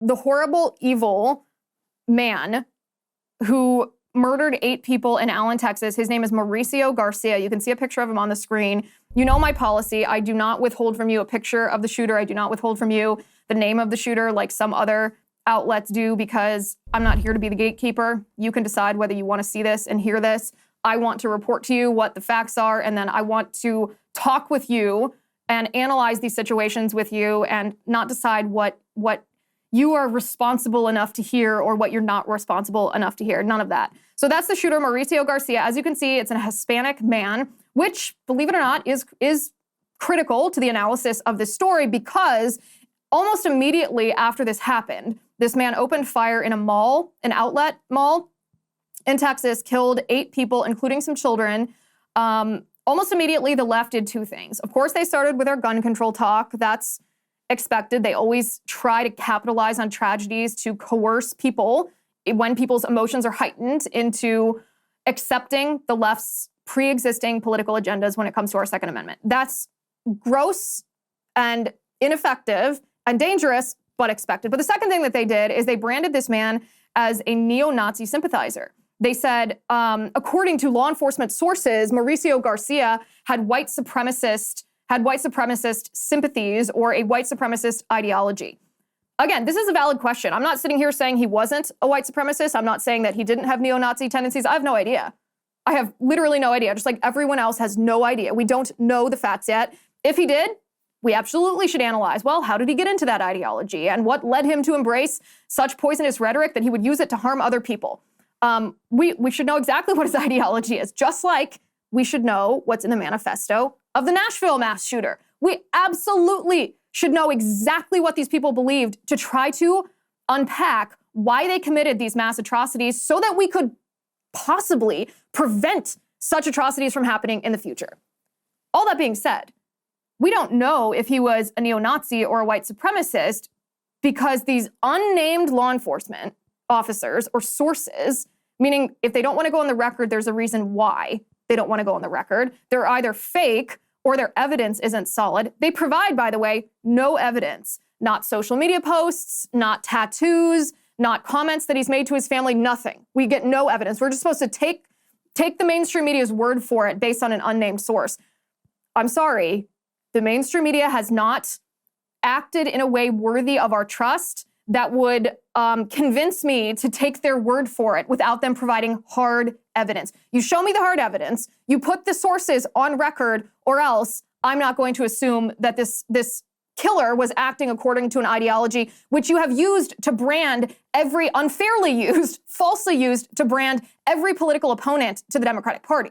the horrible, evil man who murdered 8 people in Allen, Texas. His name is Mauricio Garcia. You can see a picture of him on the screen. You know my policy. I do not withhold from you a picture of the shooter. I do not withhold from you the name of the shooter like some other outlets do, because I'm not here to be the gatekeeper. You can decide whether you want to see this and hear this. I want to report to you what the facts are, and then I want to talk with you and analyze these situations with you and not decide what you are responsible enough to hear or what you're not responsible enough to hear. None of that. So that's the shooter, Mauricio Garcia. As you can see, it's a Hispanic man, which, believe it or not, is critical to the analysis of this story, because almost immediately after this happened, this man opened fire in a mall, an outlet mall in Texas, killed 8 people, including some children. Almost immediately, the left did 2 things. Of course, they started with their gun control talk. That's expected. They always try to capitalize on tragedies to coerce people when people's emotions are heightened into accepting the left's pre-existing political agendas when it comes to our Second Amendment. That's gross and ineffective and dangerous, but expected. But the second thing that they did is they branded this man as a neo-Nazi sympathizer. They said, according to law enforcement sources, Mauricio Garcia had white supremacist sympathies or a white supremacist ideology. Again, this is a valid question. I'm not sitting here saying he wasn't a white supremacist. I'm not saying that he didn't have neo-Nazi tendencies. I have no idea. I have literally no idea, just like everyone else has no idea. We don't know the facts yet. If he did, we absolutely should analyze, well, how did he get into that ideology? And what led him to embrace such poisonous rhetoric that he would use it to harm other people? We should know exactly what his ideology is, just like we should know what's in the manifesto of the Nashville mass shooter. We absolutely should know exactly what these people believed to try to unpack why they committed these mass atrocities so that we could possibly prevent such atrocities from happening in the future. All that being said, we don't know if he was a neo-Nazi or a white supremacist because these unnamed law enforcement officers or sources, meaning if they don't want to go on the record, there's a reason why they don't want to go on the record. They're either fake or their evidence isn't solid. They provide, by the way, no evidence, not social media posts, not tattoos, not comments that he's made to his family, nothing. We get no evidence. We're just supposed to take the mainstream media's word for it based on an unnamed source. I'm sorry, the mainstream media has not acted in a way worthy of our trust that would convince me to take their word for it without them providing hard evidence. You show me the hard evidence, you put the sources on record, or else I'm not going to assume that this killer was acting according to an ideology which you have used to brand falsely used to brand every political opponent to the Democratic Party.